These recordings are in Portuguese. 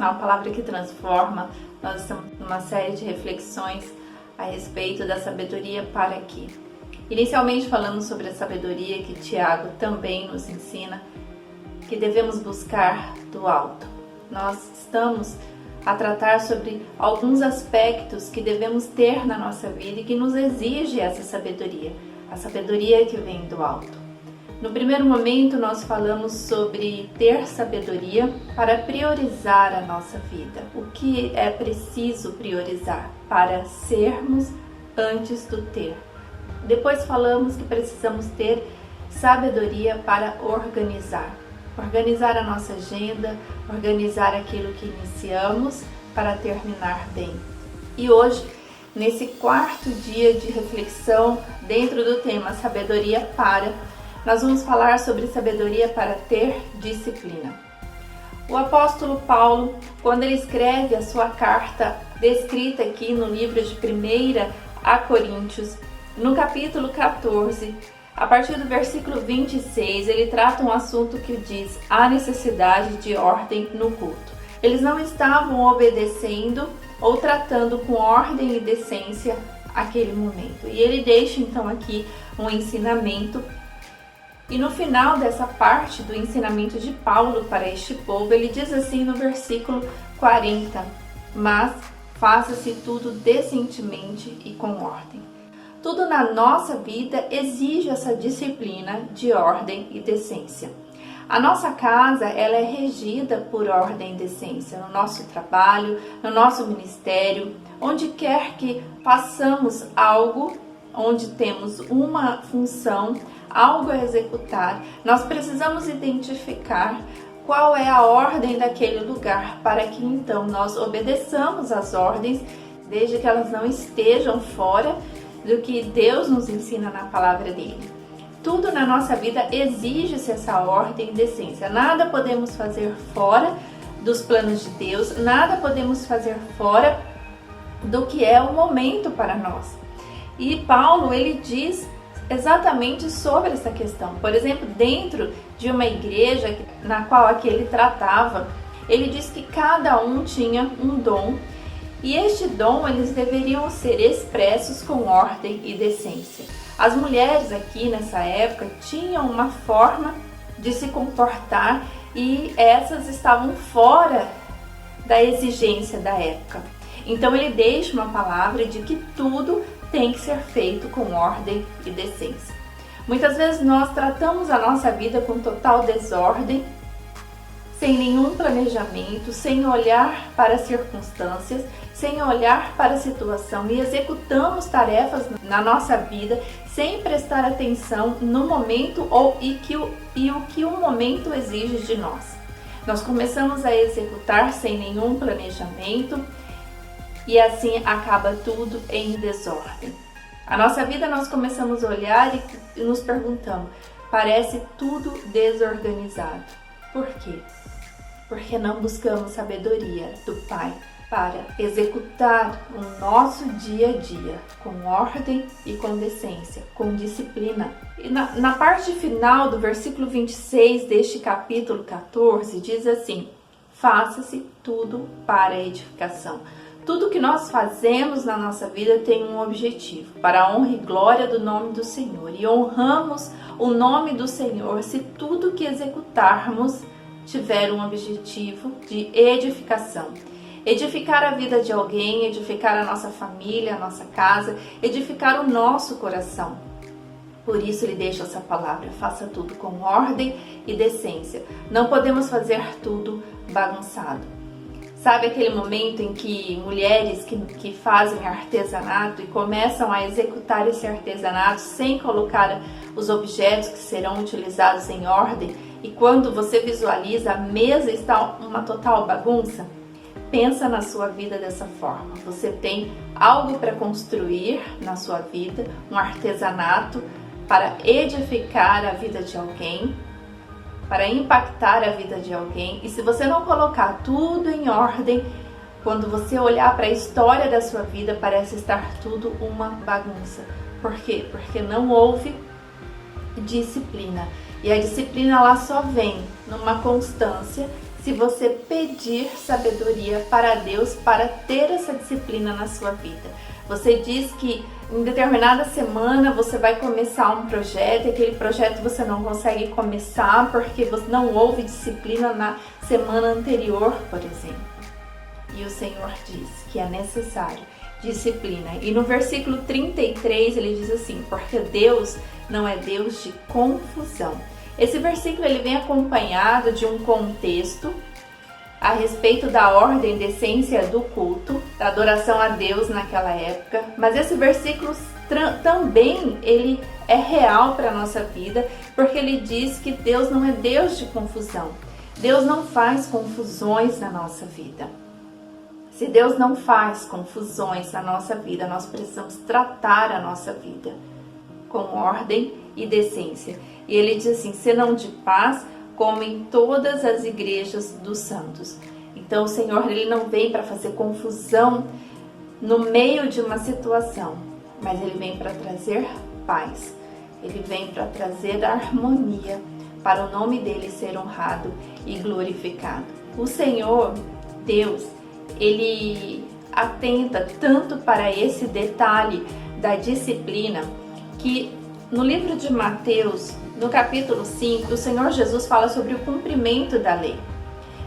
devocional Palavra que Transforma. Nós estamos numa série de reflexões a respeito da sabedoria para quê. Inicialmente falamos sobre a sabedoria que Tiago também nos ensina, que devemos buscar do alto. Nós estamos a tratar sobre alguns aspectos que devemos ter na nossa vida e que nos exige essa sabedoria, a sabedoria que vem do alto. No primeiro momento, nós falamos sobre ter sabedoria para priorizar a nossa vida. O que é preciso priorizar para sermos antes do ter. Depois falamos que precisamos ter sabedoria para organizar. Organizar a nossa agenda, organizar aquilo que iniciamos para terminar bem. E hoje, nesse quarto dia de reflexão dentro do tema sabedoria para, nós vamos falar sobre sabedoria para ter disciplina. O apóstolo Paulo, quando ele escreve a sua carta descrita aqui no livro de 1 a Coríntios, no capítulo 14, a partir do versículo 26, ele trata um assunto que diz a necessidade de ordem no culto. Eles não estavam obedecendo ou tratando com ordem e decência aquele momento. E ele deixa então aqui um ensinamento. E no final dessa parte do ensinamento de Paulo para este povo, ele diz assim no versículo 40, mas faça-se tudo decentemente e com ordem. Tudo na nossa vida exige essa disciplina de ordem e decência. A nossa casa, ela é regida por ordem e decência, no nosso trabalho, no nosso ministério, onde quer que façamos algo, onde temos uma função, algo a executar, nós precisamos identificar qual é a ordem daquele lugar para que então nós obedeçamos às ordens, desde que elas não estejam fora do que Deus nos ensina na palavra dele. Tudo na nossa vida exige-se essa ordem e decência. Nada podemos fazer fora dos planos de Deus, nada podemos fazer fora do que é o momento para nós. E Paulo, ele diz exatamente sobre essa questão. Por exemplo, dentro de uma igreja na qual aqui ele tratava, ele diz que cada um tinha um dom e este dom eles deveriam ser expressos com ordem e decência. As mulheres aqui nessa época tinham uma forma de se comportar e essas estavam fora da exigência da época. Então ele deixa uma palavra de que tudo tem que ser feito com ordem e decência. Muitas vezes nós tratamos a nossa vida com total desordem, sem nenhum planejamento, sem olhar para as circunstâncias, sem olhar para a situação e executamos tarefas na nossa vida sem prestar atenção no momento o que o momento exige de nós. Nós começamos a executar sem nenhum planejamento e assim acaba tudo em desordem. A nossa vida nós começamos a olhar e nos perguntamos, parece tudo desorganizado. Por quê? Porque não buscamos sabedoria do Pai para executar o nosso dia a dia com ordem e com decência, com disciplina. E na parte final do versículo 26 deste capítulo 14 diz assim, faça-se tudo para a edificação. Tudo que nós fazemos na nossa vida tem um objetivo, para a honra e glória do nome do Senhor. E honramos o nome do Senhor se tudo que executarmos tiver um objetivo de edificação. Edificar a vida de alguém, edificar a nossa família, a nossa casa, edificar o nosso coração. Por isso ele deixa essa palavra, faça tudo com ordem e decência. Não podemos fazer tudo bagunçado. Sabe aquele momento em que mulheres que fazem artesanato e começam a executar esse artesanato sem colocar os objetos que serão utilizados em ordem e quando você visualiza a mesa está uma total bagunça? Pensa na sua vida dessa forma. Você tem algo para construir na sua vida, um artesanato para edificar a vida de alguém, para impactar a vida de alguém. E se você não colocar tudo em ordem, quando você olhar para a história da sua vida, parece estar tudo uma bagunça. Por quê? Porque não houve disciplina. E a disciplina ela só vem numa constância se você pedir sabedoria para Deus para ter essa disciplina na sua vida. Você diz que em determinada semana você vai começar um projeto e aquele projeto você não consegue começar porque você não houve disciplina na semana anterior, por exemplo. E o Senhor diz que é necessário disciplina. E no versículo 33 ele diz assim: porque Deus não é Deus de confusão. Esse versículo ele vem acompanhado de um contexto a respeito da ordem de essência do culto, da adoração a Deus naquela época. Mas esse versículo também ele é real para a nossa vida, porque ele diz que Deus não é Deus de confusão. Deus não faz confusões na nossa vida. Se Deus não faz confusões na nossa vida, nós precisamos tratar a nossa vida com ordem e decência. E ele diz assim: senão de paz, como em todas as igrejas dos santos. Então o Senhor ele não vem para fazer confusão no meio de uma situação, mas ele vem para trazer paz. Ele vem para trazer harmonia, para o nome dele ser honrado e glorificado. O Senhor, Deus, ele atenta tanto para esse detalhe da disciplina que no livro de Mateus, no capítulo 5, o Senhor Jesus fala sobre o cumprimento da lei.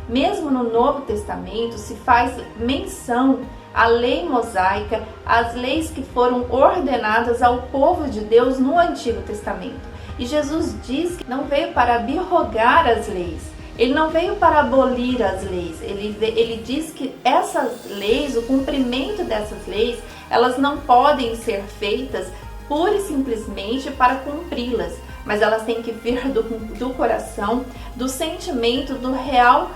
Mesmo no Novo Testamento se faz menção à lei mosaica, às leis que foram ordenadas ao povo de Deus no Antigo Testamento. E Jesus diz que não veio para abrogar as leis, ele não veio para abolir as leis, ele diz que essas leis, o cumprimento dessas leis, elas não podem ser feitas pura e simplesmente para cumpri-las, mas elas têm que vir do coração, do sentimento, do real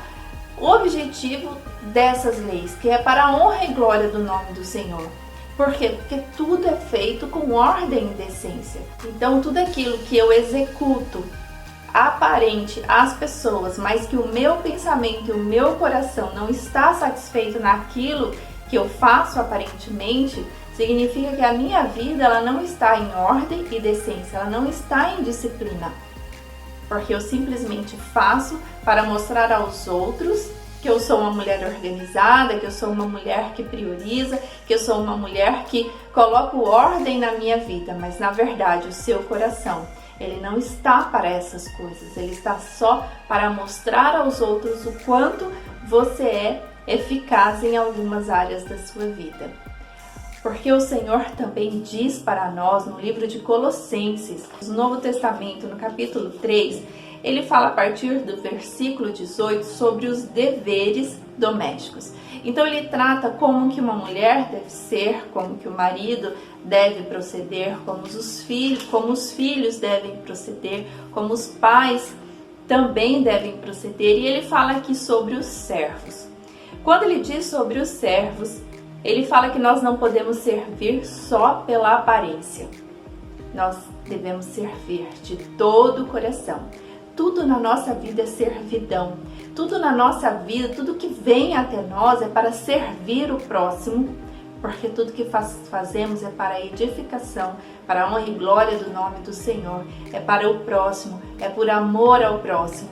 objetivo dessas leis, que é para a honra e glória do nome do Senhor. Por quê? Porque tudo é feito com ordem e decência. Então tudo aquilo que eu executo aparente às pessoas, mas que o meu pensamento e o meu coração não está satisfeito naquilo que eu faço aparentemente, significa que a minha vida ela não está em ordem e decência, ela não está em disciplina. Porque eu simplesmente faço para mostrar aos outros que eu sou uma mulher organizada, que eu sou uma mulher que prioriza, que eu sou uma mulher que coloco ordem na minha vida, mas na verdade o seu coração, ele não está para essas coisas, ele está só para mostrar aos outros o quanto você é eficaz em algumas áreas da sua vida. Porque o Senhor também diz para nós no livro de Colossenses, no Novo Testamento, no capítulo 3, ele fala a partir do versículo 18 sobre os deveres domésticos. Então ele trata como que uma mulher deve ser, como que o marido deve proceder, como os filhos devem proceder, como os pais também devem proceder. E ele fala aqui sobre os servos. Quando ele diz sobre os servos, ele fala que nós não podemos servir só pela aparência. Nós devemos servir de todo o coração. Tudo na nossa vida é servidão. Tudo na nossa vida, tudo que vem até nós é para servir o próximo, porque tudo que fazemos é para a edificação, para a honra e glória do nome do Senhor. É para o próximo, é por amor ao próximo.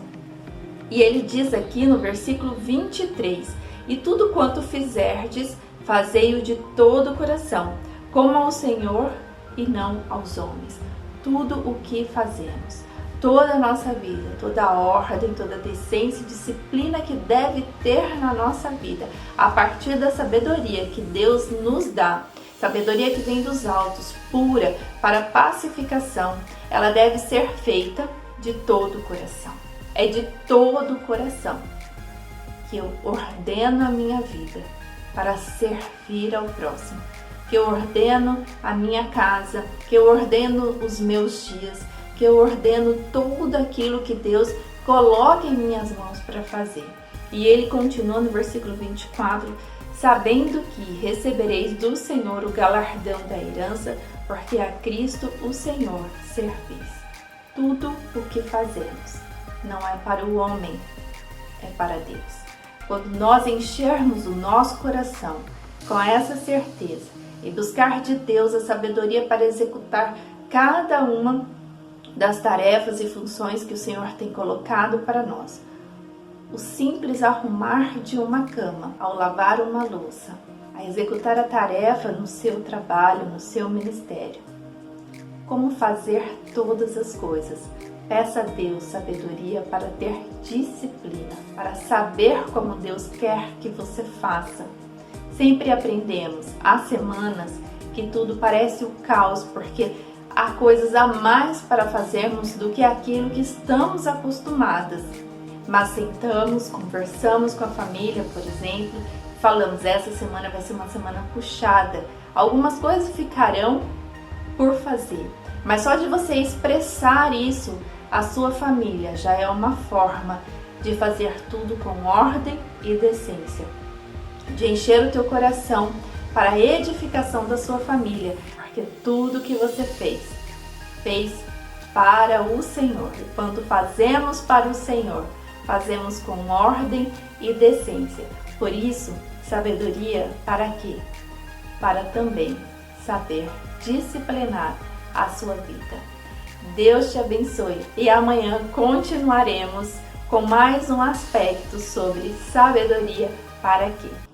E ele diz aqui no versículo 23, e tudo quanto fizerdes, fazei-o de todo o coração, como ao Senhor e não aos homens. Tudo o que fazemos, toda a nossa vida, toda a ordem, toda a decência e disciplina que deve ter na nossa vida, a partir da sabedoria que Deus nos dá, sabedoria que vem dos altos, pura, para pacificação, ela deve ser feita de todo o coração. É de todo o coração que eu ordeno a minha vida para servir ao próximo, que eu ordeno a minha casa, que eu ordeno os meus dias, que eu ordeno tudo aquilo que Deus coloca em minhas mãos para fazer. E ele continua no versículo 24, sabendo que recebereis do Senhor o galardão da herança, porque a Cristo o Senhor servis. Tudo o que fazemos não é para o homem, é para Deus. Quando nós enchermos o nosso coração com essa certeza e buscar de Deus a sabedoria para executar cada uma das tarefas e funções que o Senhor tem colocado para nós, o simples arrumar de uma cama, ao lavar uma louça, a executar a tarefa no seu trabalho, no seu ministério. Como fazer todas as coisas? Peça a Deus sabedoria para ter disciplina, para saber como Deus quer que você faça. Sempre aprendemos, há semanas que tudo parece o caos, porque há coisas a mais para fazermos do que aquilo que estamos acostumadas. Mas sentamos, conversamos com a família, por exemplo, falamos, essa semana vai ser uma semana puxada. Algumas coisas ficarão por fazer, mas só de você expressar isso à sua família já é uma forma de fazer tudo com ordem e decência, de encher o teu coração para a edificação da sua família, porque tudo que você fez para o Senhor. E quando fazemos para o Senhor, fazemos com ordem e decência. Por isso, sabedoria para quê? Para também saber disciplinar a sua vida. Deus te abençoe e amanhã continuaremos com mais um aspecto sobre sabedoria para quê?